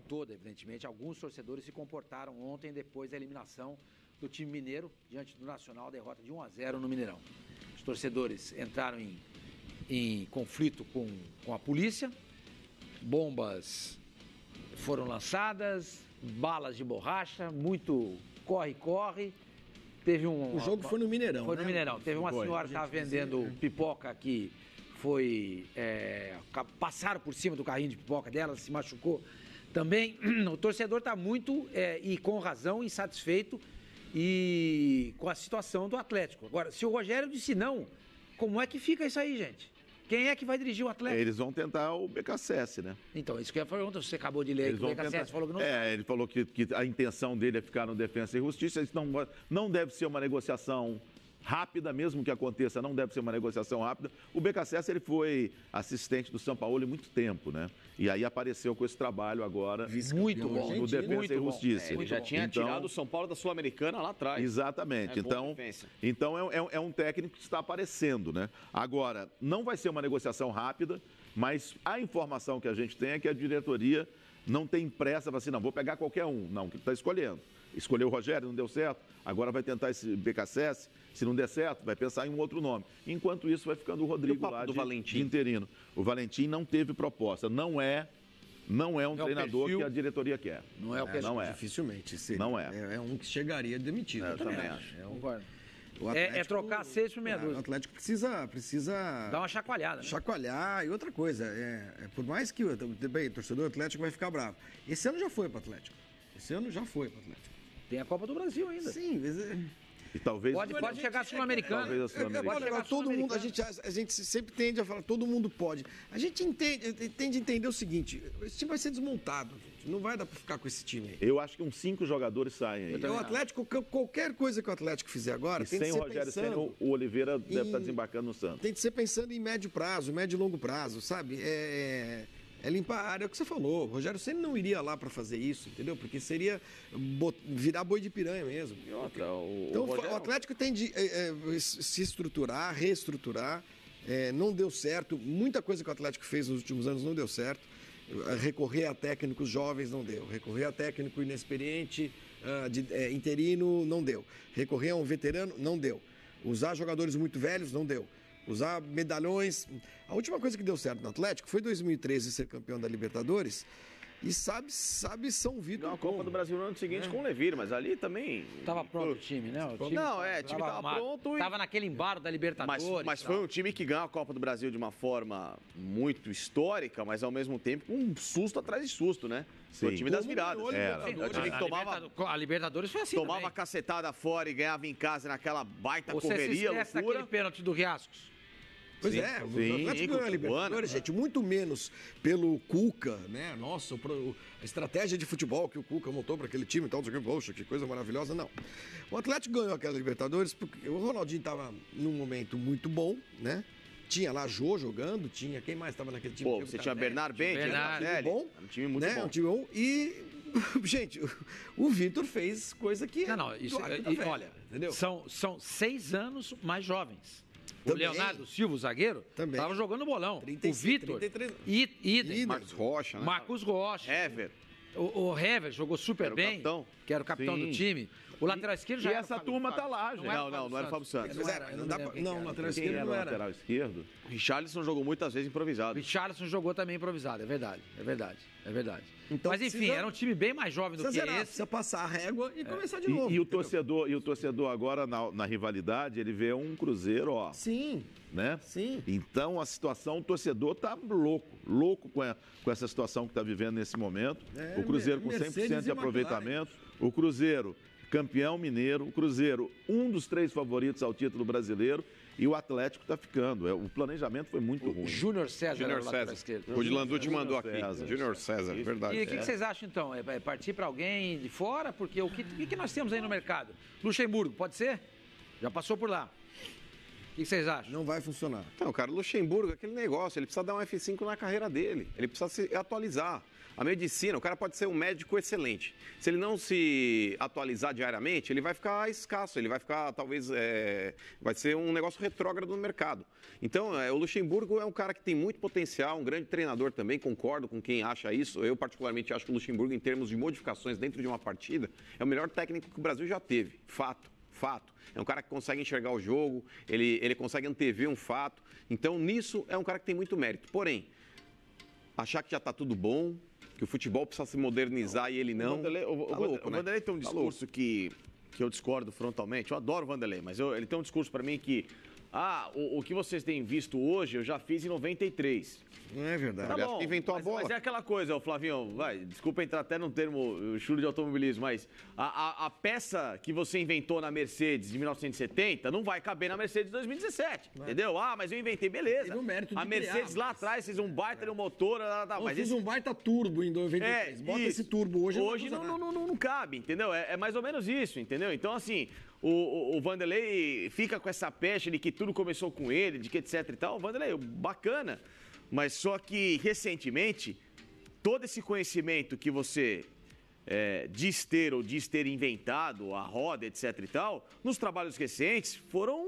toda, evidentemente. Alguns torcedores se comportaram ontem depois da eliminação do time mineiro diante do Nacional, derrota de 1-0 no Mineirão. Os torcedores entraram em conflito com a polícia, bombas foram lançadas, balas de borracha, muito corre-corre. Teve O jogo foi no Mineirão. Foi no Mineirão. Teve uma senhora que estava vendendo pipoca que foi... passaram por cima do carrinho de pipoca dela, se machucou também. O torcedor está muito, e com razão, insatisfeito e com a situação do Atlético. Agora, se o Rogério disse não, como é que fica isso aí, gente? Quem é que vai dirigir o Atlético? Eles vão tentar o BKSS, né? Então, isso que eu ia perguntar, você acabou de ler que o BKSS falou que não... Ele falou que a intenção dele é ficar no Defensa e Justiça. Isso não deve ser uma negociação rápida, mesmo que aconteça, não deve ser uma negociação rápida. O BKSS, ele foi assistente do São Paulo há muito tempo, né? E aí apareceu com esse trabalho agora muito bom, no Defensa e Justiça. Ele já tinha tirado o São Paulo da Sul-Americana lá atrás. Exatamente. Então é um técnico que está aparecendo, né? Agora, não vai ser uma negociação rápida, mas a informação que a gente tem é que a diretoria não tem pressa, assim, não, vou pegar qualquer um. Não, que está escolhendo. Escolheu o Rogério, não deu certo, agora vai tentar esse BKSS, se não der certo, vai pensar em um outro nome. Enquanto isso, vai ficando o Rodrigo lá de interino. O Valentim não teve proposta, não é um treinador que a diretoria quer. Não é o perfil. Não é. Dificilmente. Não é. É um que chegaria demitido. Eu também acho. É trocar 6 por meia dúzia. O Atlético precisa... Dar uma chacoalhada. Né? Chacoalhar. E outra coisa, por mais que o torcedor Atlético vai ficar bravo. Esse ano já foi para o Atlético. Tem a Copa do Brasil ainda. Sim, e talvez pode chegar a Sul-Americana. Todo mundo, a gente sempre tende a falar, todo mundo pode. A gente tende a entender o seguinte: esse time vai ser desmontado, gente. Não vai dar para ficar com esse time aí. Eu acho que uns 5 jogadores saem aí. O Atlético, qualquer coisa que o Atlético fizer agora, tem que ser sem o Rogério Senna, o Oliveira deve estar desembarcando no Santos. Tem que ser pensando em médio e longo prazo, sabe? É limpar a área, é o que você falou. O Rogério Senna não iria lá para fazer isso, entendeu? Porque seria virar boi de piranha mesmo. Então, o Atlético tem de se estruturar, reestruturar. Não deu certo. Muita coisa que o Atlético fez nos últimos anos não deu certo. Recorrer a técnicos jovens não deu. Recorrer a técnico inexperiente, interino, não deu. Recorrer a um veterano, não deu. Usar jogadores muito velhos, não deu. Usar medalhões. A última coisa que deu certo no Atlético foi 2013 ser campeão da Libertadores. E sabe São Vitor. A Copa do Brasil no ano seguinte com o Levir, mas ali também... Tava pronto o time, né? O time tava pronto. Tava naquele embaro da Libertadores. Mas foi um time que ganhou a Copa do Brasil de uma forma muito histórica, mas ao mesmo tempo com um susto atrás de susto, né? Sim. Foi o time das viradas. É o time que tomava... A Libertadores foi assim tomava também. Cacetada fora e ganhava em casa naquela baita correria, loucura. Aquele pênalti do Riascos. Pois o Atlético ganhou a Libertadores, gente, muito menos pelo Cuca, né? Nossa, a estratégia de futebol que o Cuca montou para aquele time e tal, poxa, que coisa maravilhosa, não. O Atlético ganhou aquela Libertadores porque o Ronaldinho estava num momento muito bom, né? Tinha lá Jô jogando, tinha quem mais estava naquele time? Você tinha Bernard bem, um time muito bom. Um time bom e... Gente, o Vitor fez coisa que... Olha, entendeu? São 6 anos mais jovens. O Leonardo Silva, o zagueiro, estava jogando bolão. 36, o Vitor, 33... Marcos Rocha, né? Marcos Rocha. Hever. O Hever jogou super bem, que era o capitão do time. O lateral esquerdo já era. E essa turma tá lá, gente. Não era o Fábio Santos. Não, o lateral esquerdo não era. Lateral esquerdo? O Richarlison jogou muitas vezes improvisado. O Richarlison jogou também improvisado, é verdade. Então, mas enfim, era um time bem mais jovem do que esse. Precisa passar a régua e começar de novo. E o torcedor agora, na rivalidade, ele vê um Cruzeiro, ó. Sim. Né? Sim. Então, a situação, o torcedor tá louco com essa situação que está vivendo nesse momento. O Cruzeiro com 100% de aproveitamento. O Cruzeiro, campeão mineiro. O Cruzeiro, um dos 3 favoritos ao título brasileiro. E o Atlético está ficando. O planejamento foi muito ruim. Júnior César. O de Landucci mandou aqui. Júnior César, verdade. E o que vocês acham, então? É partir para alguém de fora? Porque o que nós temos aí no mercado? Luxemburgo, pode ser? Já passou por lá. O que vocês acham? Não vai funcionar. Não, cara, o Luxemburgo, aquele negócio, ele precisa dar um F5 na carreira dele. Ele precisa se atualizar. A medicina, o cara pode ser um médico excelente. Se ele não se atualizar diariamente, ele vai ficar escasso, ele vai ficar, talvez, vai ser um negócio retrógrado no mercado. Então, o Luxemburgo é um cara que tem muito potencial, um grande treinador também, concordo com quem acha isso. Eu, particularmente, acho que o Luxemburgo, em termos de modificações dentro de uma partida, é o melhor técnico que o Brasil já teve. Fato. É um cara que consegue enxergar o jogo, ele consegue antever um fato. Então, nisso, é um cara que tem muito mérito. Porém, achar que já está tudo bom, que o futebol precisa se modernizar e ele não. O Vanderlei tem um discurso que eu discordo frontalmente. Eu adoro o Vanderlei, mas ele tem um discurso para mim que o que vocês têm visto hoje eu já fiz em 93. Não é verdade. Tá bom, inventou a bola. Mas é aquela coisa, Flavinho, desculpa entrar até num termo chulo de automobilismo, mas a peça que você inventou na Mercedes de 1970 não vai caber na Mercedes de 2017, entendeu? Mas eu inventei, beleza. Teve o mérito de a Mercedes criar, lá atrás fez um baita no motor, mas fiz um baita turbo em 93. Bota esse turbo hoje. Hoje não cabe, entendeu? É mais ou menos isso, entendeu? Então, assim, o Vanderlei fica com essa pecha de que tudo começou com ele, de que etc e tal. O Vanderlei, bacana. Mas só que, recentemente, todo esse conhecimento que você diz ter ou diz ter inventado, a roda, etc e tal, nos trabalhos recentes foram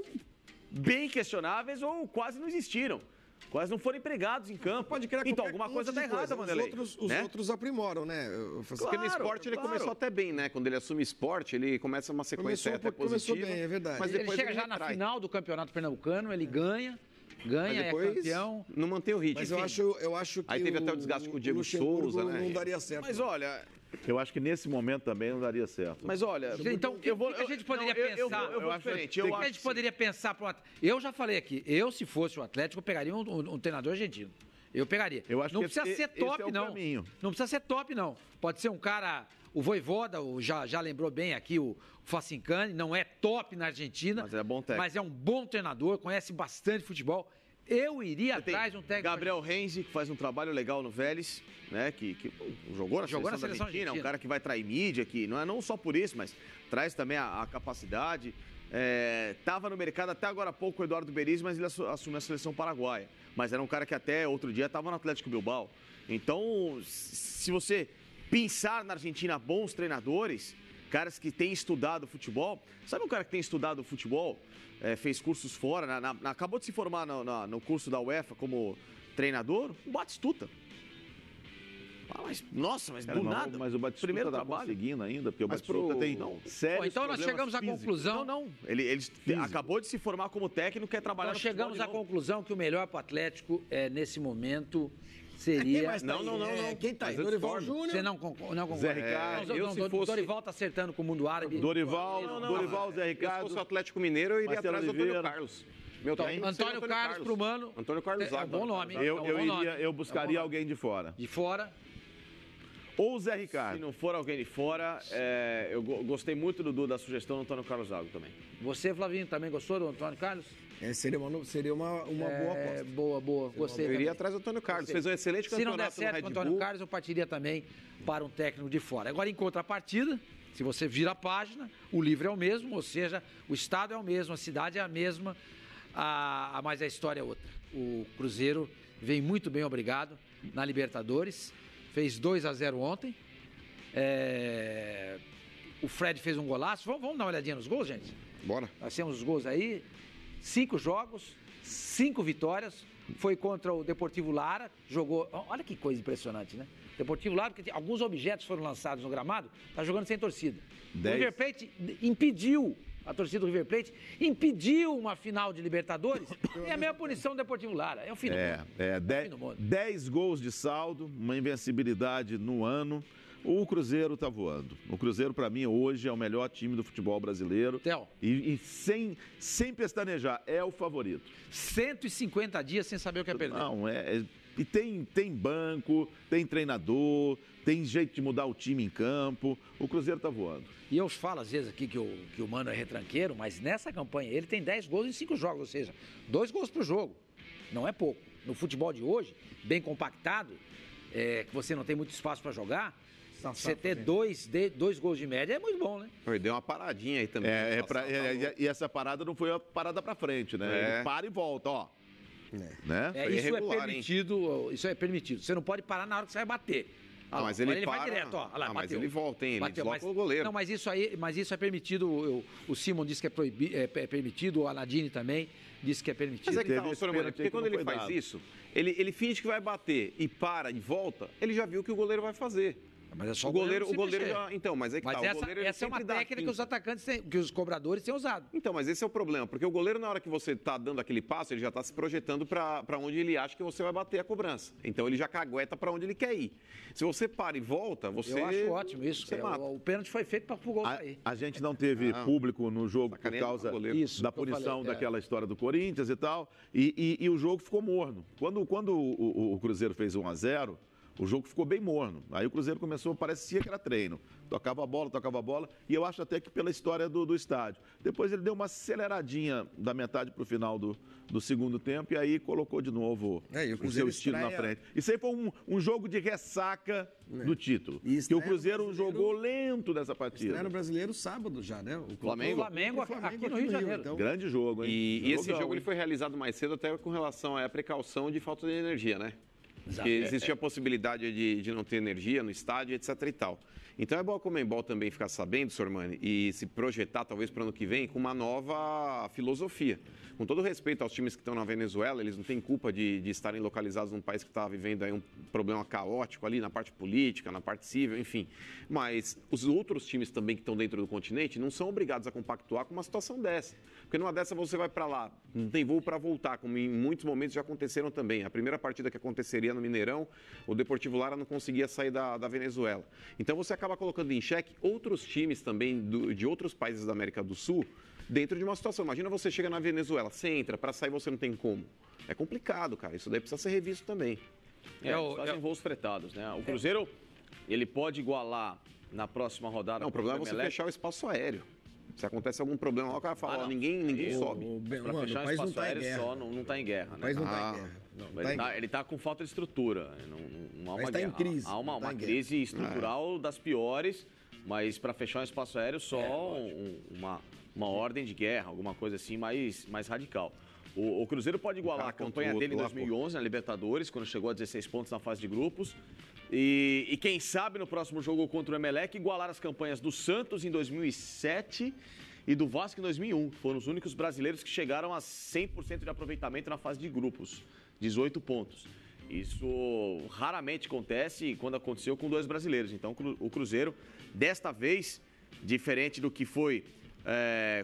bem questionáveis ou quase não existiram. Quase não foram empregados em campo. Pode criar então, alguma coisa está errada, Vanderlei. Os outros aprimoram, né? Porque no esporte ele começou até bem, né? Quando ele assume esporte, ele começa uma sequência até positiva. Começou bem, é verdade. Mas depois ele chega já na final do Campeonato Pernambucano, ele ganha, depois, é campeão. Não mantém o ritmo. Mas eu acho que aí teve até o desgaste com o Diego Souza, né? Não daria certo. Mas olha, eu acho que nesse momento também não daria certo. Mas olha, então o que a gente poderia pensar? Eu vou diferente. O que a gente poderia pensar para o Atlético? Eu já falei aqui, se fosse o Atlético, eu pegaria um treinador argentino. Eu pegaria. Eu acho não que precisa ser top, não. Caminho. Não precisa ser top, não. Pode ser um cara, o Vojvoda, já lembrou bem aqui o Facincani, não é top na Argentina, mas é bom técnico. Mas é um bom treinador, conhece bastante futebol. Eu iria atrás de um técnico. Gabriel Renzi, que faz um trabalho legal no Vélez, né? Que jogou na seleção argentina, é um cara que vai trair mídia, que não só por isso, mas traz também a capacidade. Estava no mercado até agora há pouco o Eduardo Berizzi, mas ele assumiu a seleção paraguaia. Mas era um cara que até outro dia estava no Atlético Bilbao. Então, se você pensar na Argentina bons treinadores, caras que têm estudado futebol, sabe um cara que tem estudado futebol? Fez cursos fora, acabou de se formar no curso da UEFA como treinador, o Batistuta. Mas cara, do nada. Mas o Batistuta primeiro tá trabalho. Conseguindo ainda, porque o Batistuta tem sérios então nós chegamos à conclusão. Ele acabou de se formar como técnico, quer trabalhar nós chegamos à conclusão que o melhor para o Atlético nesse momento seria. Quem tá aí? Dorival Júnior. Você não concorda? Zé Ricardo. Dorival está acertando com o mundo árabe. Dorival, Zé Ricardo. Se fosse o Atlético Mineiro, eu iria atrás do Antônio Carlos. Antônio Carlos pro Mano. Antônio Carlos É um bom nome. Eu buscaria alguém de fora. De fora. Ou o Zé Ricardo. Se não for alguém de fora, eu gostei muito da sugestão do Antônio Carlos Zago também. Você, Flavinho, também gostou do Antônio Carlos? Seria uma boa aposta. Boa. Gostei. Eu iria atrás do Antônio Carlos. Fez um excelente campeonato no Red Bull. Se não der certo com o Antônio Carlos, eu partiria também para um técnico de fora. Agora, em contrapartida, se você vira a página, o livro é o mesmo, ou seja, o estado é o mesmo, a cidade é a mesma, mas a história é outra. O Cruzeiro vem muito bem, obrigado, na Libertadores. Fez 2-0 ontem. O Fred fez um golaço. Vamos dar uma olhadinha nos gols, gente? Bora. Nós temos os gols aí. 5 jogos, 5 vitórias. Foi contra o Deportivo Lara. Jogou... Olha que coisa impressionante, né? Deportivo Lara, porque alguns objetos foram lançados no gramado. Está jogando sem torcida. 10. O River Plate impediu... A torcida do River Plate impediu uma final de Libertadores. É a mesma punição do Deportivo Lara. É o fim do mundo. 10 gols de saldo, uma invencibilidade no ano. O Cruzeiro tá voando. O Cruzeiro, para mim, hoje é o melhor time do futebol brasileiro. Theo. E sem pestanejar, é o favorito. 150 dias sem saber o que é perder. Não, e tem banco, tem treinador, tem jeito de mudar o time em campo. O Cruzeiro tá voando. E eu falo às vezes aqui que o Mano é retranqueiro, mas nessa campanha ele tem 10 gols em 5 jogos, ou seja, 2 gols por jogo. Não é pouco. No futebol de hoje, bem compactado, que você não tem muito espaço para jogar, você ter 2 gols de média é muito bom, né? Deu uma paradinha aí também. E essa parada não foi uma parada para frente, né? Ele para e volta, ó. Né? Isso é permitido. Isso é permitido. Você não pode parar na hora que você vai bater. Mas ele vai direto, ó. Lá, mas ele volta, hein? Ele desloca o goleiro. Não, mas isso é permitido. O Simon disse que é permitido, o Aladini também disse que é permitido. Mas é que porque quando ele faz isso, ele finge que vai bater e para e volta, ele já viu o que o goleiro vai fazer. Mas é só o goleiro já... Então, mas é que o goleiro essa é uma técnica que os atacantes têm, que os cobradores têm usado. Então, mas esse é o problema, porque o goleiro, na hora que você está dando aquele passo, ele já está se projetando para onde ele acha que você vai bater a cobrança. Então, ele já cagueta para onde ele quer ir. Se você para e volta, você... Eu acho ótimo isso. O pênalti foi feito para o gol sair. A gente não teve público no jogo por causa da punição daquela história do Corinthians e tal, e o jogo ficou morno. Quando o Cruzeiro fez 1-0, o jogo ficou bem morno. Aí o Cruzeiro começou, parecia que era treino. Tocava a bola, e eu acho até que pela história do estádio. Depois ele deu uma aceleradinha da metade para o final do segundo tempo e aí colocou de novo o seu estilo na frente. Isso aí foi um jogo de ressaca do título. Que o Cruzeiro jogou lento nessa partida. Estreia no Brasileiro sábado já, né? O Flamengo aqui no Rio de Janeiro. Então. Grande jogo, hein? E esse jogo ele foi realizado mais cedo até com relação à precaução de falta de energia, né? Porque existia a possibilidade de não ter energia no estádio, etc e tal. Então é bom a Conmebol também ficar sabendo, Sormani, e se projetar talvez para o ano que vem com uma nova filosofia. Com todo respeito aos times que estão na Venezuela, eles não têm culpa de estarem localizados num país que está vivendo aí um problema caótico ali na parte política, na parte civil, enfim. Mas os outros times também que estão dentro do continente não são obrigados a compactuar com uma situação dessa. Porque numa dessa você vai para lá, não tem voo para voltar, como em muitos momentos já aconteceram também. A primeira partida que aconteceria no Mineirão, o Deportivo Lara não conseguia sair da Venezuela. Então você acaba colocando em xeque outros times também de outros países da América do Sul dentro de uma situação. Imagina você chega na Venezuela, você entra, para sair você não tem como. É complicado, cara. Isso daí precisa ser revisto também. Fazem voos fretados, né? O Cruzeiro, ele pode igualar na próxima rodada. Não, o problema é você fechar o espaço aéreo. Se acontece algum problema lá, o cara fala, ninguém sobe. Para fechar o espaço aéreo só não está em guerra, né? O país não está em guerra. Ele está com falta de estrutura. Não há uma guerra. Em crise. Há uma crise estrutural das piores, mas para fechar um espaço aéreo só uma ordem de guerra, alguma coisa assim mais radical. O Cruzeiro pode igualar a campanha dele em 2011 na Libertadores, quando chegou a 16 pontos na fase de grupos. E quem sabe no próximo jogo contra o Emelec igualar as campanhas do Santos em 2007 e do Vasco em 2001. Foram os únicos brasileiros que chegaram a 100% de aproveitamento na fase de grupos, 18 pontos. Isso raramente acontece quando aconteceu com dois brasileiros. Então o Cruzeiro, desta vez, diferente do que foi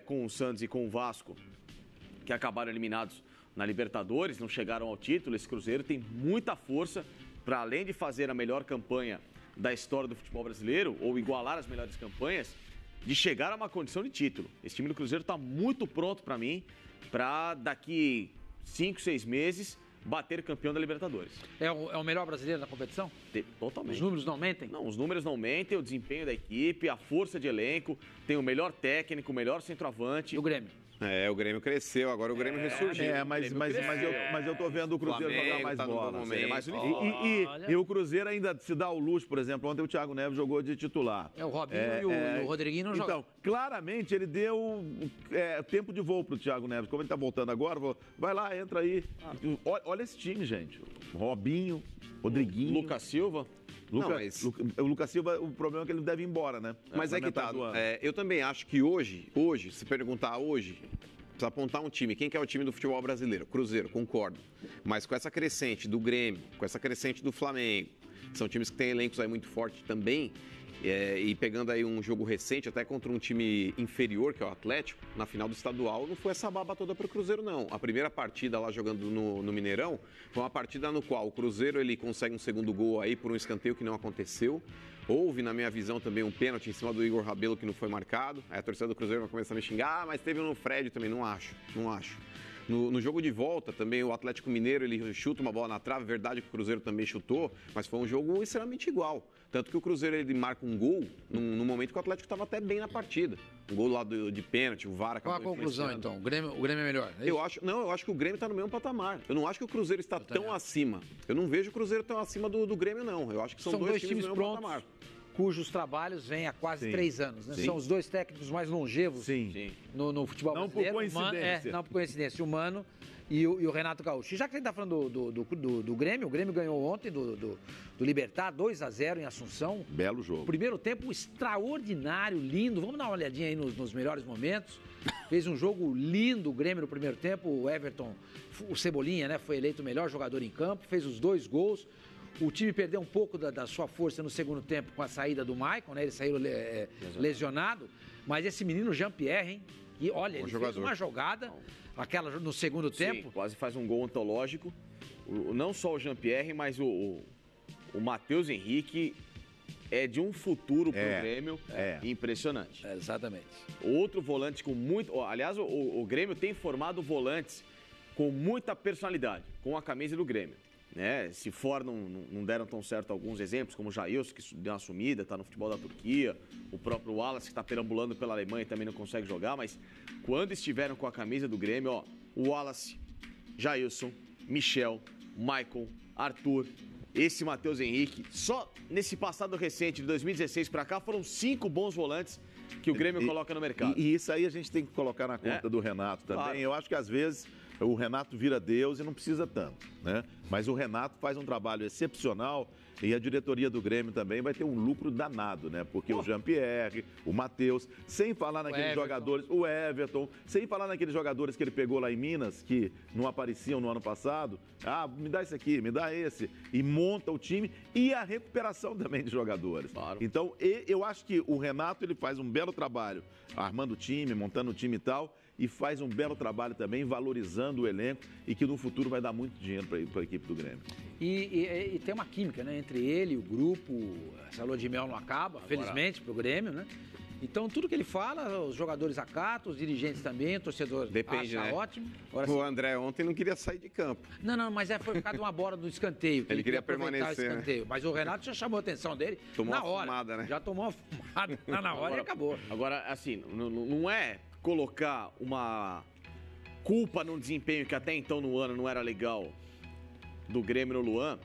com o Santos e com o Vasco, que acabaram eliminados na Libertadores, não chegaram ao título, esse Cruzeiro tem muita força para, além de fazer a melhor campanha da história do futebol brasileiro, ou igualar as melhores campanhas, de chegar a uma condição de título. Esse time do Cruzeiro está muito pronto para mim, para daqui 5, 6 meses, bater campeão da Libertadores. É o melhor brasileiro da competição? Totalmente. Os números não mentem? Não, os números não mentem, o desempenho da equipe, a força de elenco, tem o melhor técnico, o melhor centroavante. E o Grêmio? O Grêmio cresceu, agora o Grêmio ressurgiu. Mas eu tô vendo o Cruzeiro jogar mais bola. Mais e o Cruzeiro ainda se dá o luxo, por exemplo, ontem o Thiago Neves jogou de titular. O Robinho e o Rodriguinho não jogam. Então, claramente ele deu tempo de voo pro Thiago Neves. Como ele tá voltando agora, vai lá, entra aí. Olha esse time, gente. Robinho, Rodriguinho. Lucas Silva. O Lucas Silva, o problema é que ele deve ir embora, né? Mas é que tá. Eu também acho que hoje, se perguntar hoje, precisa apontar um time. Quem que é o time do futebol brasileiro? Cruzeiro, concordo. Mas com essa crescente do Grêmio, com essa crescente do Flamengo, são times que têm elencos aí muito fortes também, e pegando aí um jogo recente, até contra um time inferior, que é o Atlético, na final do estadual, não foi essa baba toda para o Cruzeiro, não. A primeira partida lá jogando no Mineirão foi uma partida no qual o Cruzeiro ele consegue um segundo gol aí por um escanteio que não aconteceu. Houve, na minha visão, também um pênalti em cima do Igor Rabelo que não foi marcado. Aí a torcida do Cruzeiro vai começar a me xingar, mas teve no Fred também, não acho. No jogo de volta, também o Atlético Mineiro, ele chuta uma bola na trave, verdade que o Cruzeiro também chutou, mas foi um jogo extremamente igual. Tanto que o Cruzeiro, ele marca um gol no momento que o Atlético estava até bem na partida. Um gol lá de pênalti, o VAR acabou. Qual a conclusão, então? O Grêmio é melhor? Eu acho que o Grêmio está no mesmo patamar. Eu não acho que o Cruzeiro está tão acima. Eu não vejo o Cruzeiro tão acima do Grêmio, não. Eu acho que são dois times no mesmo patamar. cujos trabalhos vêm há quase 3 anos. Né? São os 2 técnicos mais longevos no futebol brasileiro. Por coincidência. Não por coincidência, o Mano e o Renato Gaúcho. E já que a gente está falando do Grêmio, o Grêmio ganhou ontem do Libertad, 2-0 em Assunção. Belo jogo. Primeiro tempo extraordinário, lindo. Vamos dar uma olhadinha aí nos melhores momentos. Fez um jogo lindo o Grêmio no primeiro tempo. O Everton, o Cebolinha, né, foi eleito o melhor jogador em campo. Fez os 2 gols. O time perdeu um pouco da sua força no segundo tempo com a saída do Maicon, né? Ele saiu lesionado. Mas esse menino Jean-Pierre, hein? E olha, ele fez uma jogada, aquela no segundo tempo. Quase faz um gol antológico. Não só o Jean-Pierre, mas o Matheus Henrique é de um futuro pro Grêmio impressionante. Exatamente. Outro volante com muito... Aliás, o Grêmio tem formado volantes com muita personalidade, com a camisa do Grêmio. Né? Se for, não deram tão certo alguns exemplos, como o Jailson, que deu uma sumida, está no futebol da Turquia, o próprio Wallace, que está perambulando pela Alemanha e também não consegue jogar, mas quando estiveram com a camisa do Grêmio, ó, o Wallace, Jailson, Michel, Maicon, Arthur, esse Matheus Henrique, só nesse passado recente, de 2016 para cá, foram 5 bons volantes que o Grêmio coloca no mercado. E isso aí a gente tem que colocar na conta do Renato também. Claro. Eu acho que às vezes o Renato vira Deus e não precisa tanto, né? Mas o Renato faz um trabalho excepcional e a diretoria do Grêmio também vai ter um lucro danado, né? Porque o Jean-Pierre, o Matheus, sem falar naqueles jogadores, o Everton, sem falar naqueles jogadores que ele pegou lá em Minas, que não apareciam no ano passado. Ah, me dá esse aqui, me dá esse. E monta o time e a recuperação também de jogadores. Claro. Então, eu acho que o Renato ele faz um belo trabalho armando o time, montando o time e tal, e faz um belo trabalho também valorizando o elenco e que no futuro vai dar muito dinheiro para a equipe do Grêmio. E tem uma química, né? Entre ele e o grupo, essa lua de mel não acaba, felizmente, para o Grêmio, né? Então, tudo que ele fala, os jogadores acatam, os dirigentes também, o torcedor acha ótimo. Agora, o André ontem não queria sair de campo. Não, mas foi por causa de uma bola do escanteio. Ele queria permanecer, escanteio. Né? Mas o Renato já chamou a atenção dele na hora. Fumada, né? Já tomou uma fumada na hora e acabou. Agora, assim, não é colocar uma culpa num desempenho que até então no ano não era legal do Grêmio no Luan,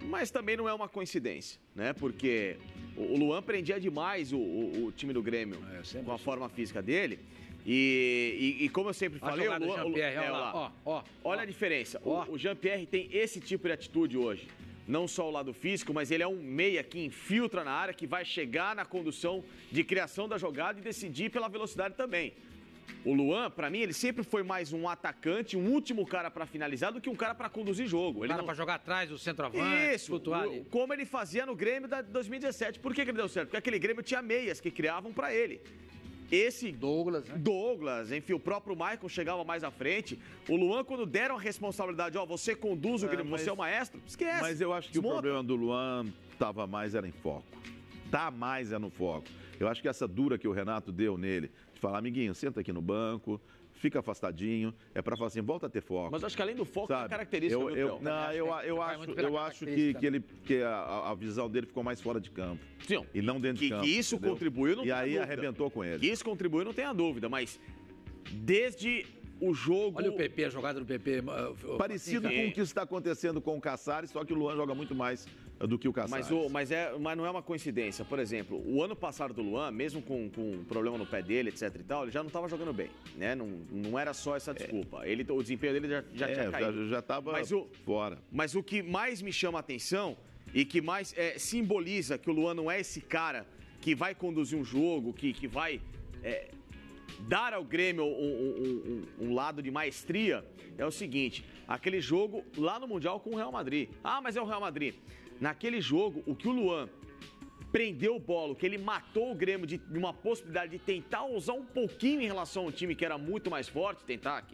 mas também não é uma coincidência, né? Porque o Luan prendia demais o time do Grêmio com a forma física dele. E como eu sempre falei, o Luan, olha a diferença. O Jean-Pierre tem esse tipo de atitude hoje. Não só o lado físico, mas ele é um meia que infiltra na área, que vai chegar na condução de criação da jogada e decidir pela velocidade também. O Luan, pra mim, ele sempre foi mais um atacante, um último cara pra finalizar do que um cara pra conduzir jogo. Ele pra jogar atrás do centroavante, isso, como ele fazia no Grêmio de 2017. Por que ele deu certo? Porque aquele Grêmio tinha meias que criavam pra ele. Esse Douglas, né? Enfim, o próprio Maicon chegava mais à frente. O Luan, quando deram a responsabilidade, você conduz o Grêmio, você é o maestro, esquece. Mas eu acho que o problema do Luan estava mais era em foco. Tá mais no foco. Eu acho que essa dura que o Renato deu nele, de falar, amiguinho, senta aqui no banco, fica afastadinho, é para falar assim, volta a ter foco. Mas acho que além do foco, é uma característica do Theo. Eu acho que a visão dele ficou mais fora de campo. Sim, e não dentro de campo. Que isso contribuiu, não tem dúvida. E aí arrebentou com ele. Que isso contribuiu, não tenha dúvida, mas desde o jogo... Olha o PP, a jogada do PP. Parecido com o que está acontecendo com o Caçares, só que o Luan joga muito mais do que o Caçares. Mas não é uma coincidência. Por exemplo, o ano passado do Luan, mesmo com problema no pé dele, etc e tal, ele já não estava jogando bem, né? Não era só essa desculpa. O desempenho dele já tinha caído. Já estava fora. Mas o que mais me chama a atenção e que mais simboliza que o Luan não é esse cara que vai conduzir um jogo, que vai dar ao Grêmio um lado de maestria, é o seguinte, aquele jogo lá no Mundial com o Real Madrid. Ah, mas é o Real Madrid. Naquele jogo, o que o Luan prendeu o bola, que ele matou o Grêmio de uma possibilidade de tentar usar um pouquinho em relação ao time que era muito mais forte, tentar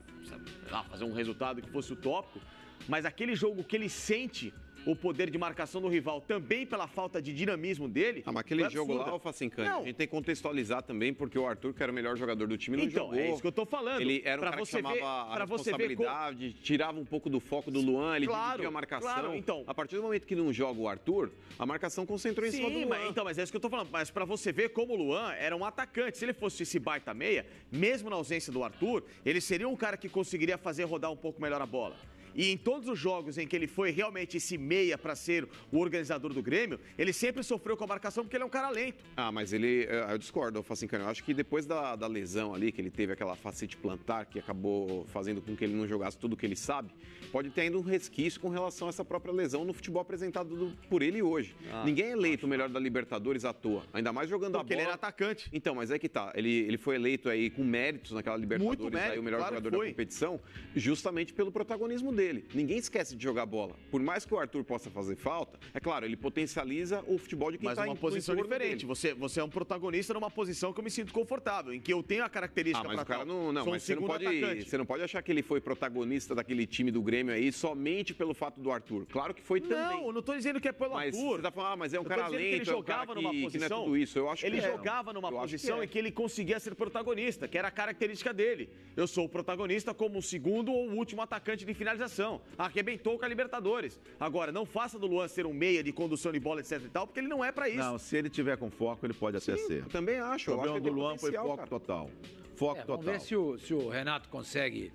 fazer um resultado que fosse utópico, mas aquele jogo que ele sente o poder de marcação do rival também pela falta de dinamismo dele. Mas aquele jogo lá, o Facincani, a gente tem que contextualizar também, porque o Arthur, que era o melhor jogador do time, não jogou. Então, é isso que eu tô falando. Ele era um cara que chamava a responsabilidade, tirava um pouco do foco do Luan, ele dividia a marcação. Claro, então. A partir do momento que não joga o Arthur, a marcação concentrou em cima do Luan. Mas é isso que eu tô falando. Mas pra você ver como o Luan era um atacante. Se ele fosse esse baita meia, mesmo na ausência do Arthur, ele seria um cara que conseguiria fazer rodar um pouco melhor a bola. e em todos os jogos em que ele foi realmente esse meia para ser o organizador do Grêmio, ele sempre sofreu com a marcação porque ele é um cara lento. Mas eu discordo, Facincani. Eu acho que depois da lesão ali, que ele teve aquela facete plantar, que acabou fazendo com que ele não jogasse tudo o que ele sabe, pode ter ainda um resquício com relação a essa própria lesão no futebol apresentado por ele hoje. Ninguém é eleito o melhor da Libertadores à toa, ainda mais jogando a bola. Porque ele era atacante. Então, mas é que tá, ele foi eleito aí com méritos naquela Libertadores, mérito, aí o melhor jogador da competição, justamente pelo protagonismo dele. Ninguém esquece de jogar bola. Por mais que o Arthur possa fazer falta, é claro, ele potencializa o futebol de quem está em uma posição diferente. Você é um protagonista numa posição que eu me sinto confortável, em que eu tenho a característica mas o cara não, mas você não pode achar que ele foi protagonista daquele time do Grêmio aí somente pelo fato do Arthur. Claro que foi também. Não, eu não estou dizendo que é pelo Arthur. Você tá falando, mas é um cara lento, ele jogava numa posição, que não é tudo isso. Eu acho que ele jogava numa posição em que ele conseguia ser protagonista, que era a característica dele. Eu sou o protagonista como o segundo ou o último atacante de finalização. Arrebentou com a Libertadores. Agora, não faça do Luan ser um meia de condução de bola, etc e tal, porque ele não é pra isso. Não, se ele tiver com foco, ele pode até ser. Eu também acho. O problema do Luan foi foco total. Foco total. Vamos ver se o Renato consegue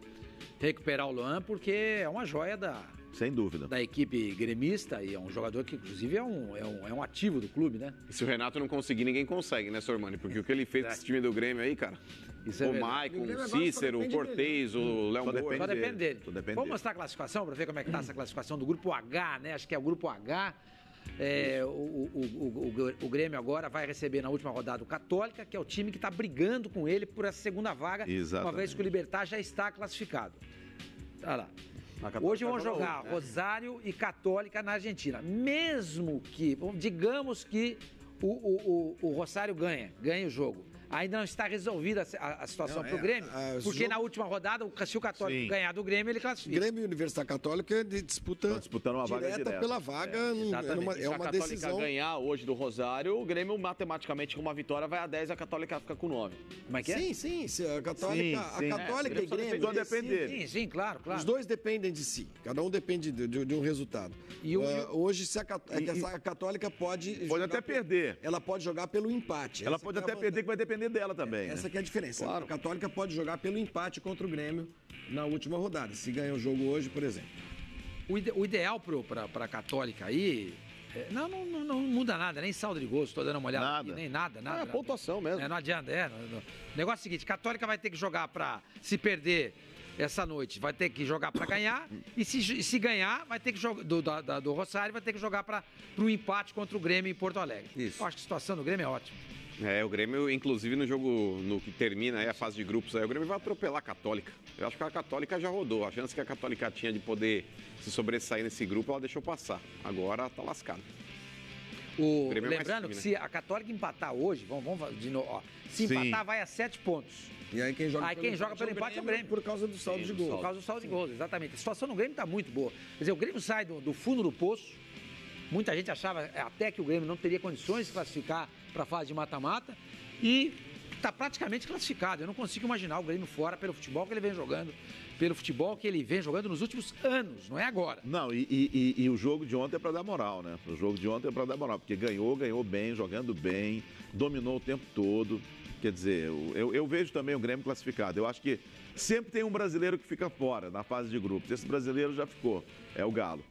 recuperar o Luan, porque é uma joia sem dúvida, da equipe gremista e é um jogador que, inclusive, é um ativo do clube, né? E se o Renato não conseguir, ninguém consegue, né, Sormani? Porque o que ele fez com esse time do Grêmio aí, cara... o Maicon, o Cícero, o Cortez, o Léo Moura. Só depende dele. Vamos mostrar a classificação para ver como é que tá essa classificação do Grupo H, né? Acho que é o Grupo H. O Grêmio agora vai receber na última rodada o Católica, que é o time que está brigando com ele por essa segunda vaga, uma vez que o Libertad já está classificado. Olha lá. Hoje vão jogar Rosário e Católica na Argentina. Mesmo que, digamos que o Rosário ganhe o jogo. Ainda não está resolvida a situação para o Grêmio, porque na última rodada, se o Católico ganhar do Grêmio, ele classifica. Grêmio e Universidade Católica disputam uma vaga direta pela vaga. É uma decisão. Se a Católica ganhar hoje do Rosário, o Grêmio matematicamente com uma vitória vai a 10 e a Católica fica com 9. Como é que é? Sim. A Católica e Grêmio depende. Sim, claro. Os dois dependem de si. Cada um depende de um resultado. Hoje, se a Católica pode até perder. Ela pode jogar pelo empate. Ela pode até perder, que vai depender dela também. Essa que é a diferença. Claro. A Católica pode jogar pelo empate contra o Grêmio na última rodada, se ganha o jogo hoje, por exemplo. O ideal para a Católica aí... Não muda nada, nem saldo de gols, estou dando uma olhada aqui, nem nada. É pontuação mesmo. Não adianta. O negócio é o seguinte, Católica vai ter que jogar para... Se perder essa noite, vai ter que jogar para ganhar, e se ganhar, vai ter que jogar do Rosário, vai ter que jogar para o empate contra o Grêmio em Porto Alegre. Isso. Eu acho que a situação do Grêmio é ótima. O Grêmio, inclusive no jogo no que termina aí a fase de grupos, aí, o Grêmio vai atropelar a Católica. Eu acho que a Católica já rodou. A chance que a Católica tinha de poder se sobressair nesse grupo, ela deixou passar. Agora tá lascado. Lembrando que se a Católica empatar hoje, vamos de novo, se empatar vai a 7 pontos. E aí quem joga pelo empate é o Grêmio. Por causa do saldo de gols. Por causa do saldo de gols, exatamente. A situação no Grêmio está muito boa. Quer dizer, o Grêmio sai do fundo do poço. Muita gente achava até que o Grêmio não teria condições de se classificar para a fase de mata-mata. E está praticamente classificado. Eu não consigo imaginar o Grêmio fora pelo futebol que ele vem jogando. Pelo futebol que ele vem jogando nos últimos anos, não é agora. Não, e o jogo de ontem é para dar moral, né? O jogo de ontem é para dar moral, porque ganhou bem, jogando bem, dominou o tempo todo. Quer dizer, eu vejo também o Grêmio classificado. Eu acho que sempre tem um brasileiro que fica fora na fase de grupos. Esse brasileiro já ficou, é o Galo.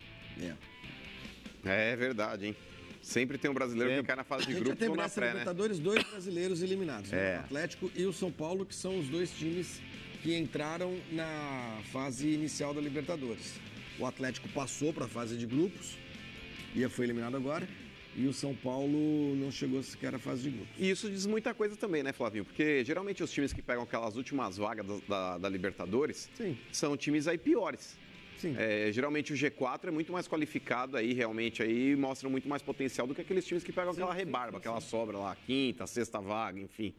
É verdade, hein? Sempre tem um brasileiro que cai na fase de grupos ou na pré, né? Libertadores, 2 brasileiros eliminados. O Atlético e o São Paulo, que são os 2 times que entraram na fase inicial da Libertadores. O Atlético passou para a fase de grupos, foi eliminado agora, e o São Paulo não chegou sequer à fase de grupos. E isso diz muita coisa também, né, Flavinho? Porque geralmente os times que pegam aquelas últimas vagas da Libertadores são times aí piores. Geralmente o G4 é muito mais qualificado aí, realmente, aí mostra muito mais potencial do que aqueles times que pegam aquela rebarba, aquela sobra lá, quinta, sexta vaga, enfim.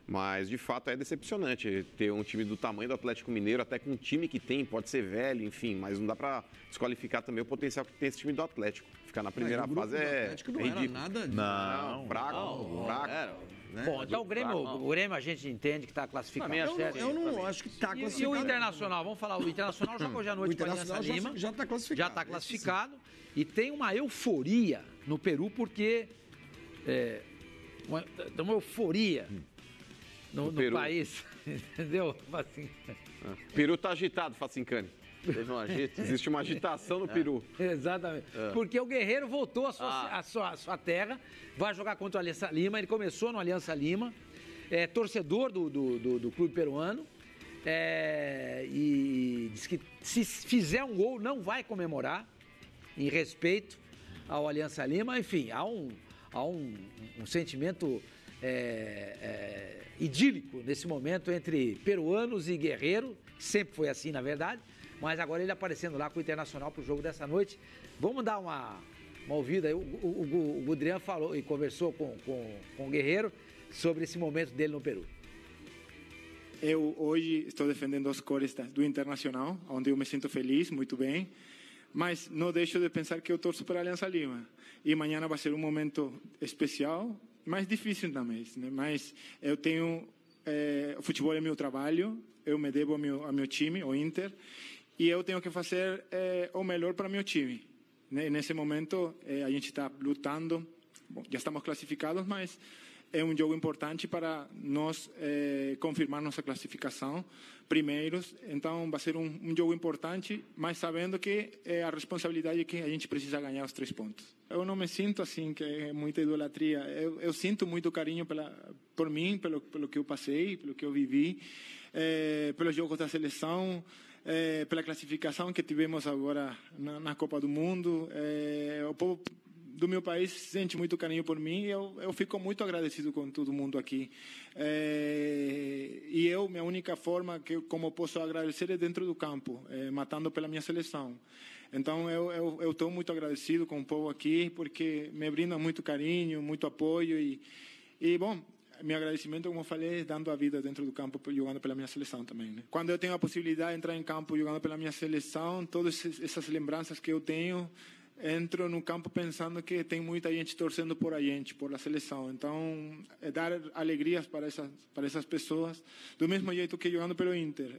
Mas, de fato, é decepcionante ter um time do tamanho do Atlético Mineiro, até com um time que tem, pode ser velho, enfim, mas não dá pra desqualificar também o potencial que tem esse time do Atlético. Ficar na primeira fase é ridículo. Nada de... Não, fraco. Né? Bom, então o Grêmio a gente entende que está classificado. Eu não acho que está classificado. E o Internacional, vamos falar, o Internacional joga hoje à noite com a Aliança Lima. Já está classificado. Já está classificado. E tem uma euforia no Peru, porque... uma euforia no país, entendeu? Assim. O Peru está agitado, Facincani. Teve um agito. Existe uma agitação no Peru. Exatamente. Porque o Guerreiro voltou à sua terra, vai jogar contra o Aliança Lima. Ele começou no Aliança Lima, é torcedor do clube peruano. E diz que se fizer um gol não vai comemorar, em respeito ao Aliança Lima. Enfim, há um sentimento idílico nesse momento entre peruanos e Guerreiro, que sempre foi assim, na verdade, mas agora ele aparecendo lá com o Internacional para o jogo dessa noite. Vamos dar uma ouvida aí. O Gudrian falou e conversou com o Guerreiro sobre esse momento dele no Peru. Eu hoje estou defendendo as cores do Internacional, onde eu me sinto feliz, muito bem, mas não deixo de pensar que eu torço para a Aliança Lima. E amanhã vai ser um momento especial, mais difícil também, né? Mas eu tenho... o futebol é meu trabalho, eu me devo ao meu time, o Inter, e eu tenho que fazer o melhor para meu time. Né? Nesse momento, a gente está lutando, bom, já estamos classificados, mas... é um jogo importante para nós confirmar nossa classificação primeiros. Então, vai ser um jogo importante, mas sabendo que a responsabilidade é que a gente precisa ganhar os 3 pontos. Eu não me sinto assim, que é muita idolatria. Eu sinto muito carinho por mim, pelo que eu passei, pelo que eu vivi, pelos jogos da seleção, pela classificação que tivemos agora na Copa do Mundo. O povo do meu país sente muito carinho por mim e eu fico muito agradecido com todo mundo aqui. E minha única forma como posso agradecer é dentro do campo, matando pela minha seleção. Então, eu estou muito agradecido com o povo aqui, porque me brinda muito carinho, muito apoio e bom, meu agradecimento, como eu falei, é dando a vida dentro do campo, jogando pela minha seleção também. Né? Quando eu tenho a possibilidade de entrar em campo jogando pela minha seleção, todas essas lembranças que eu tenho, entro no campo pensando que tem muita gente torcendo por a gente, por a seleção. Então, é dar alegrias para essas pessoas, do mesmo jeito que jogando pelo Inter.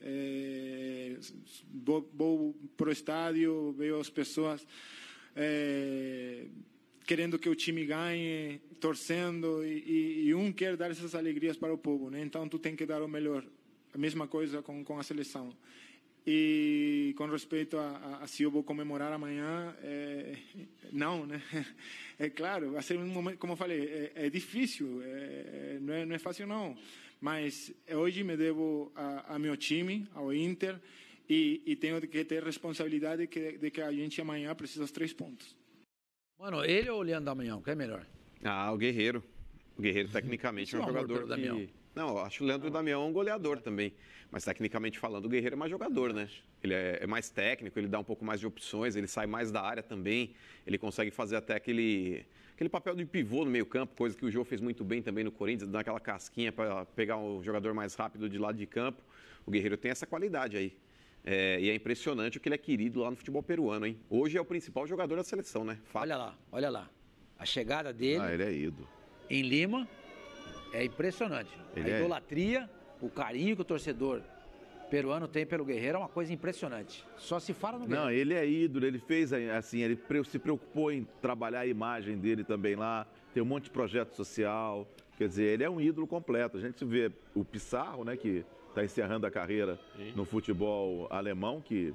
Vou para o estádio, vejo as pessoas querendo que o time ganhe, torcendo, e quer dar essas alegrias para o povo. Né? Então, tu tem que dar o melhor. A mesma coisa com a seleção. E com respeito a se eu vou comemorar amanhã, não, né? É claro, vai ser um momento, como eu falei, é difícil, não é fácil não, mas hoje me devo a meu time, ao Inter, e tenho que ter responsabilidade de que a gente amanhã precisa dos 3 pontos. Mano, ele ou o Leandro Damião, que é melhor? O Guerreiro. O Guerreiro, tecnicamente, é um jogador que... Não, eu acho o Leandro Damião um goleador também. Mas, tecnicamente falando, o Guerreiro é mais jogador, né? Ele é mais técnico, ele dá um pouco mais de opções, ele sai mais da área também. Ele consegue fazer até aquele papel de pivô no meio campo, coisa que o Jô fez muito bem também no Corinthians, dar aquela casquinha para pegar um jogador mais rápido de lado de campo. O Guerreiro tem essa qualidade aí. E é impressionante o que ele é querido lá no futebol peruano, hein? Hoje é o principal jogador da seleção, né? Fato. Olha lá. A chegada dele... ele é ídolo. Em Lima... É impressionante. A idolatria, o carinho que o torcedor peruano tem pelo Guerreiro é uma coisa impressionante. Só se fala no Guerreiro. Não, ele é ídolo, ele fez assim, ele se preocupou em trabalhar a imagem dele também lá, tem um monte de projeto social, quer dizer, ele é um ídolo completo. A gente vê o Pizarro, né, que está encerrando a carreira no futebol alemão, que,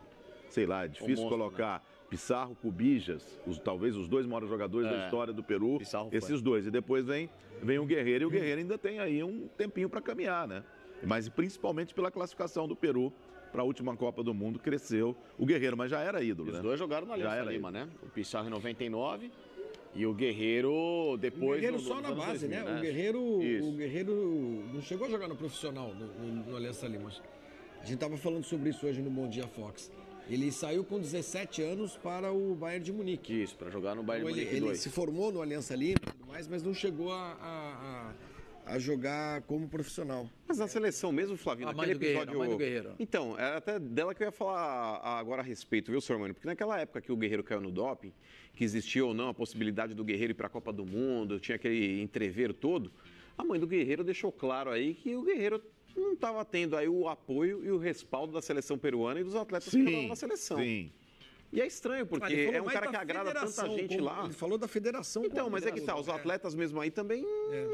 sei lá, é difícil colocar... Né? Pizarro, Cubijas, talvez os 2 maiores jogadores da história do Peru, esses 2. E depois vem o Guerreiro, e o Guerreiro ainda tem aí um tempinho para caminhar, né? Mas principalmente pela classificação do Peru para a última Copa do Mundo, cresceu o Guerreiro, mas já era ídolo, né? Os 2 jogaram na Aliança Lima, né? O Pizarro em 99 e o Guerreiro depois... O Guerreiro só na base, 2000, né? O Guerreiro não chegou a jogar no profissional, no Aliança Lima. A gente estava falando sobre isso hoje no Bom Dia Fox. Ele saiu com 17 anos para o Bayern de Munique. Isso, para jogar no Bayern de Munique 2. Ele se formou no Aliança Lima e tudo mais, mas não chegou a jogar como profissional. Mas na seleção mesmo, Flavinho, naquele episódio... A mãe do Guerreiro. Então, era até dela que eu ia falar agora a respeito, viu, senhor Mano? Porque naquela época que o Guerreiro caiu no doping, que existia ou não a possibilidade do Guerreiro ir para a Copa do Mundo, tinha aquele entreveiro todo, a mãe do Guerreiro deixou claro aí que o Guerreiro não estava tendo aí o apoio e o respaldo da seleção peruana e dos atletas que estavam na seleção. Sim. E é estranho, porque é um cara que agrada tanta gente lá. Ele falou da federação. Então, mas é que tá, os atletas mesmo aí também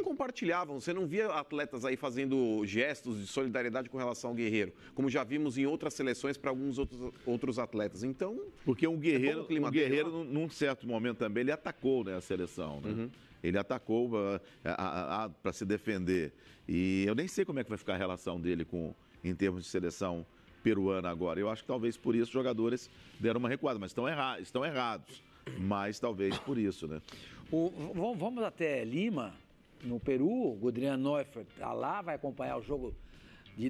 compartilhavam. Você não via atletas aí fazendo gestos de solidariedade com relação ao Guerreiro, como já vimos em outras seleções para alguns outros atletas. Então, porque o Guerreiro, num certo momento também, ele atacou, né, a seleção, né? Uhum. Ele atacou para se defender. E eu nem sei como é que vai ficar a relação dele em termos de seleção peruana agora. Eu acho que talvez por isso os jogadores deram uma recuada, mas estão errados. Mas talvez por isso, né? Vamos até Lima, no Peru. O Gudrian Neufert está lá, vai acompanhar o jogo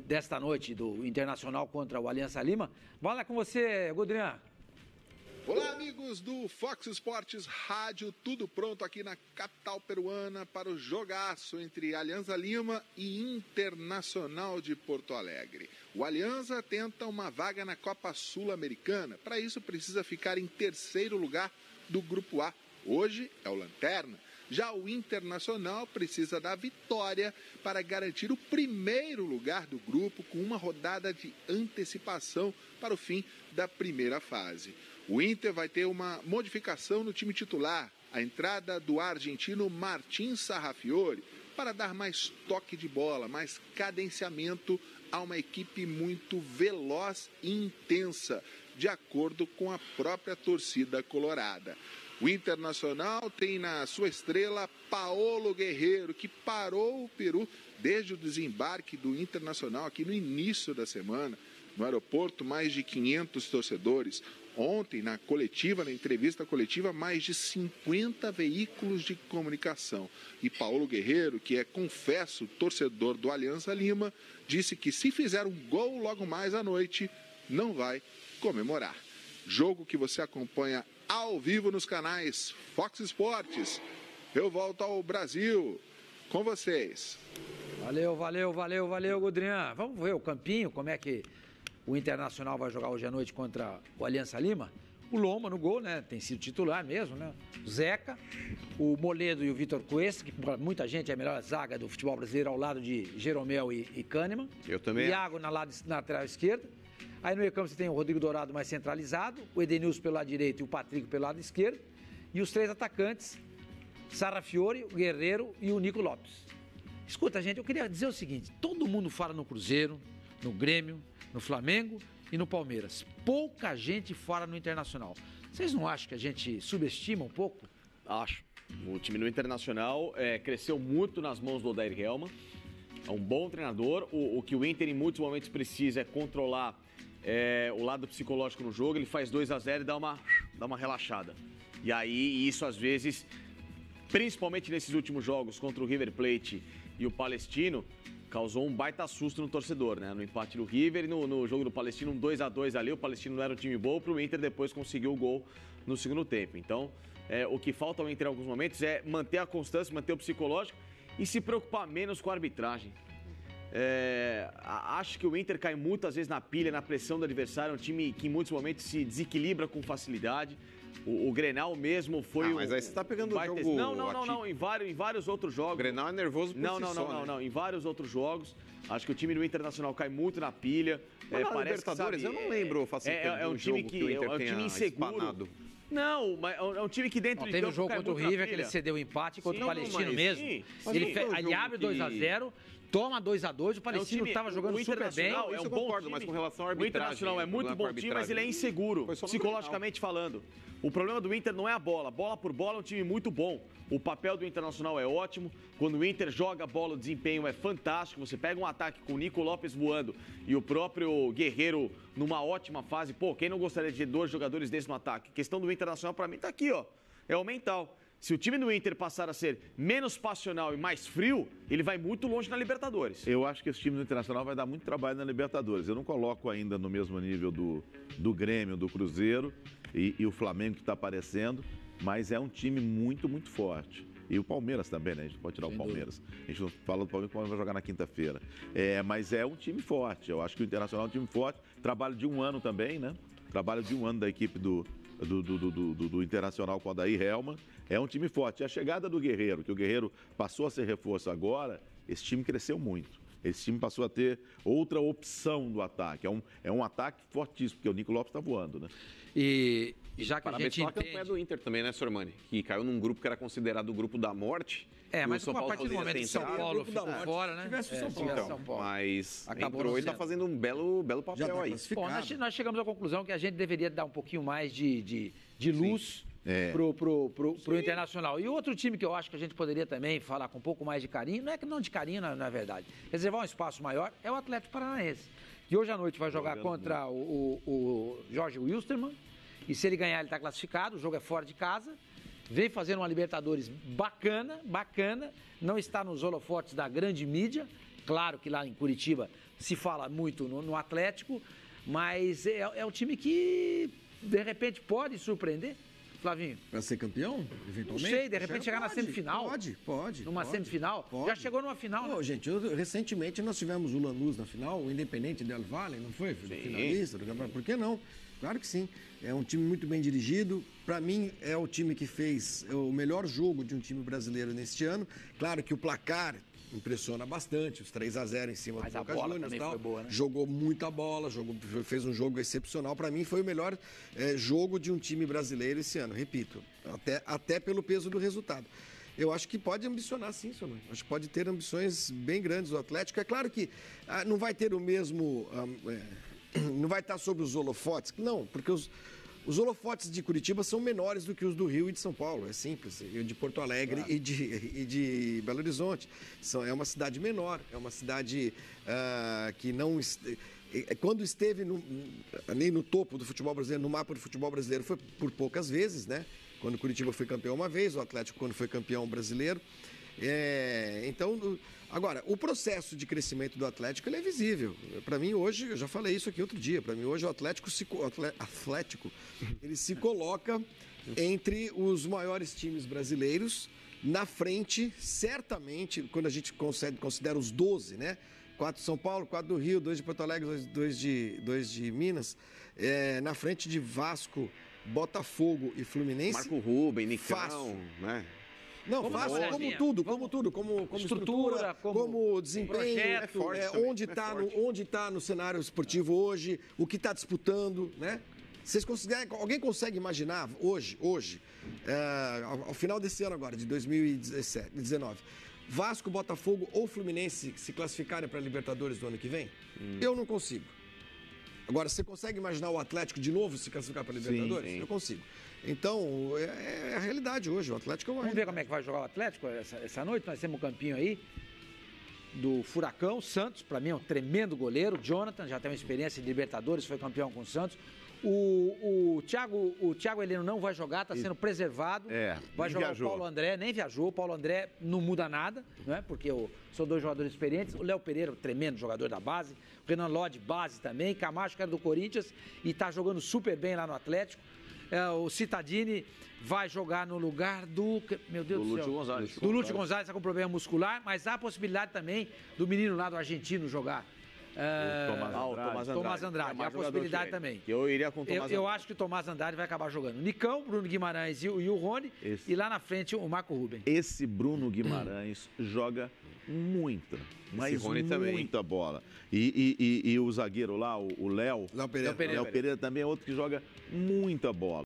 desta noite do Internacional contra o Aliança Lima. Vai lá com você, Gudrian. Olá, amigos do Fox Sports Rádio, tudo pronto aqui na capital peruana para o jogaço entre Alianza Lima e Internacional de Porto Alegre. O Alianza tenta uma vaga na Copa Sul-Americana, para isso precisa ficar em terceiro lugar do Grupo A. Hoje é o Lanterna. Já o Internacional precisa da vitória para garantir o primeiro lugar do grupo com uma rodada de antecipação para o fim da primeira fase. O Inter vai ter uma modificação no time titular, a entrada do argentino Martín Sarrafiori, para dar mais toque de bola, mais cadenciamento a uma equipe muito veloz e intensa, de acordo com a própria torcida colorada. O Internacional tem na sua estrela Paolo Guerreiro, que parou o Peru desde o desembarque do Internacional aqui no início da semana. No aeroporto, mais de 500 torcedores. Ontem, na entrevista coletiva, mais de 50 veículos de comunicação. E Paolo Guerreiro, que é, confesso, torcedor do Alianza Lima, disse que se fizer um gol logo mais à noite, não vai comemorar. Jogo que você acompanha ao vivo nos canais Fox Sports. Eu volto ao Brasil com vocês. Valeu, Gudrian. Vamos ver o campinho, como é que o Internacional vai jogar hoje à noite contra o Aliança Lima. O Loma no gol, né? Tem sido titular mesmo, né? O Zeca, o Moledo e o Vitor Cuesta, que para muita gente é a melhor zaga do futebol brasileiro, ao lado de Jeromel e Kahneman. Eu também. Iago na lateral esquerda. Aí no meio campo você tem o Rodrigo Dourado mais centralizado, o Edenilson pelo lado direito e o Patrick pelo lado esquerdo. E os três atacantes, Sarrafiori, o Guerreiro e o Nico Lopes. Escuta, gente, eu queria dizer o seguinte, todo mundo fala no Cruzeiro, no Grêmio, no Flamengo e no Palmeiras. Pouca gente fora no Internacional. Vocês não acham que a gente subestima um pouco? Acho. O time do Internacional cresceu muito nas mãos do Odair Helman. É um bom treinador. O que o Inter em muitos momentos precisa é controlar o lado psicológico no jogo. Ele faz 2-0 e dá uma relaxada. E aí isso às vezes, principalmente nesses últimos jogos contra o River Plate e o Palestino, causou um baita susto no torcedor, né? No empate do River e no jogo do Palestino, um 2-2 ali. O Palestino não era um time bom, para o Inter depois conseguiu o gol no segundo tempo. Então, o que falta ao Inter em alguns momentos é manter a constância, manter o psicológico e se preocupar menos com a arbitragem. Acho que o Inter cai muitas vezes na pilha, na pressão do adversário. É um time que em muitos momentos se desequilibra com facilidade. O Grenal mesmo foi mas aí você tá pegando o jogo... Não. Em vários outros jogos. O Grenal é nervoso por Não. Em vários outros jogos. Acho que o time do Internacional cai muito na pilha. Parece Libertadores, eu não lembro é um time que é um time inseguro. Espanado. Não, mas é um time que dentro de campo teve o jogo contra o River, que ele cedeu o empate contra o Palestino mesmo. Ele abre 2-0, toma 2-2, o Palestino estava jogando super bem. É um bom time, mas com relação à arbitragem. O Internacional é muito bom time, mas ele é inseguro, psicologicamente falando. O problema do Inter não é a bola. Bola por bola é um time muito bom. O papel do Internacional é ótimo. Quando o Inter joga a bola, o desempenho é fantástico. Você pega um ataque com o Nico Lopes voando e o próprio Guerreiro numa ótima fase. Pô, quem não gostaria de ter dois jogadores desses no ataque? A questão do Internacional, para mim, tá aqui, ó. É o mental. Se o time do Inter passar a ser menos passional e mais frio, ele vai muito longe na Libertadores. Eu acho que esse time do Internacional vai dar muito trabalho na Libertadores. Eu não coloco ainda no mesmo nível do Grêmio, do Cruzeiro e o Flamengo que está aparecendo, mas é um time muito, muito forte. E o Palmeiras também, né? A gente pode tirar o Palmeiras. A gente não fala do Palmeiras, o Palmeiras vai jogar na quinta-feira. Mas é um time forte. Eu acho que o Internacional é um time forte. Trabalho de um ano também, né? Trabalho de um ano da equipe do Internacional com o Odair Helman. É um time forte. E a chegada do Guerreiro, que o Guerreiro passou a ser reforço agora, esse time cresceu muito. Esse time passou a ter outra opção do ataque. É um ataque fortíssimo, porque o Nico Lopes está voando, né? E já que parabéns a gente pela campanha do Inter também, né, Sormani? Que caiu num grupo que era considerado o grupo da morte. Mas a partir do momento que São Paulo ficou fora, né? Tivesse São Paulo. Mas entrou e está fazendo um belo papel aí. Bom, nós chegamos à conclusão que a gente deveria dar um pouquinho mais de luz pro Internacional. E outro time que eu acho que a gente poderia também falar com um pouco mais de carinho, não de carinho, na verdade, reservar um espaço maior, é o Atlético Paranaense. Que hoje à noite vai jogar contra o Jorge Wilstermann. E se ele ganhar, ele está classificado. O jogo é fora de casa. Vem fazendo uma Libertadores bacana, não está nos holofotes da grande mídia, claro que lá em Curitiba se fala muito no Atlético, mas é um time que de repente pode surpreender, Flavinho. Para ser campeão, eventualmente? Não sei, de repente chegar na semifinal. Pode. Numa semifinal? Pode. Já chegou numa final. Não, gente, recentemente nós tivemos o Lanús na final, o Independente Del Valle, não foi? Foi finalista do campeonato. Por que não? Claro que sim. É um time muito bem dirigido. Para mim, é o time que fez o melhor jogo de um time brasileiro neste ano. Claro que o placar impressiona bastante, os 3-0 em cima do Boca Juniors e tal. Foi boa, né? Jogou muita bola, fez um jogo excepcional. Para mim, foi o melhor jogo de um time brasileiro esse ano, repito. Até pelo peso do resultado. Eu acho que pode ambicionar sim, Solano. Acho que pode ter ambições bem grandes o Atlético. É claro que não vai ter o mesmo... não vai estar sobre os holofotes? Não, porque os holofotes de Curitiba são menores do que os do Rio e de São Paulo, é simples. E de Porto Alegre e de Belo Horizonte. É uma cidade menor, é uma cidade que não... Quando esteve nem no topo do futebol brasileiro, no mapa do futebol brasileiro, foi por poucas vezes, né? Quando Curitiba foi campeão uma vez, o Atlético quando foi campeão brasileiro. Então, agora, o processo de crescimento do Atlético ele é visível. Para mim, hoje, eu já falei isso aqui outro dia, para mim, hoje o Atlético ele se coloca entre os maiores times brasileiros, na frente, certamente, quando a gente considera os 12, né? 4 de São Paulo, 4 do Rio, 2 de Porto Alegre, 2 de Minas, na frente de Vasco, Botafogo e Fluminense. Marco Ruben, Nicão, né? Não, como tudo, como estrutura, como desempenho, onde está no cenário esportivo hoje, o que está disputando, né? Alguém consegue imaginar hoje, ao final desse ano agora, de 2019, Vasco, Botafogo ou Fluminense se classificarem para a Libertadores do ano que vem? Eu não consigo. Agora, você consegue imaginar o Atlético de novo se classificar para a Libertadores? Sim. Eu consigo. Então, é a realidade hoje. O Atlético é uma... Vamos ver como é que vai jogar o Atlético essa noite. Nós temos um campinho aí do Furacão. Santos, para mim, é um tremendo goleiro. Jonathan já tem uma experiência de Libertadores, foi campeão com o Santos. O Thiago Heleno não vai jogar, está sendo preservado. Vai jogar o Paulo André, nem viajou. O Paulo André não muda nada, né? Porque são 2 jogadores experientes. O Léo Pereira, um tremendo jogador da base. O Renan Lodge, base também. Camacho, que era do Corinthians e está jogando super bem lá no Atlético. O Cittadini vai jogar no lugar do... Meu Deus do céu. Do Lúcio Gonzalez, está com problema muscular, mas há a possibilidade também do menino lá do argentino jogar. Tomás Andrade. Há a possibilidade também. Eu iria com o Tomás Andrade. Eu acho que o Tomás Andrade vai acabar jogando. Nicão, Bruno Guimarães e o Rony. E lá na frente o Marco Ruben. Esse Bruno Guimarães joga muita bola. E o zagueiro lá, o Léo Pereira também é outro que joga muita bola.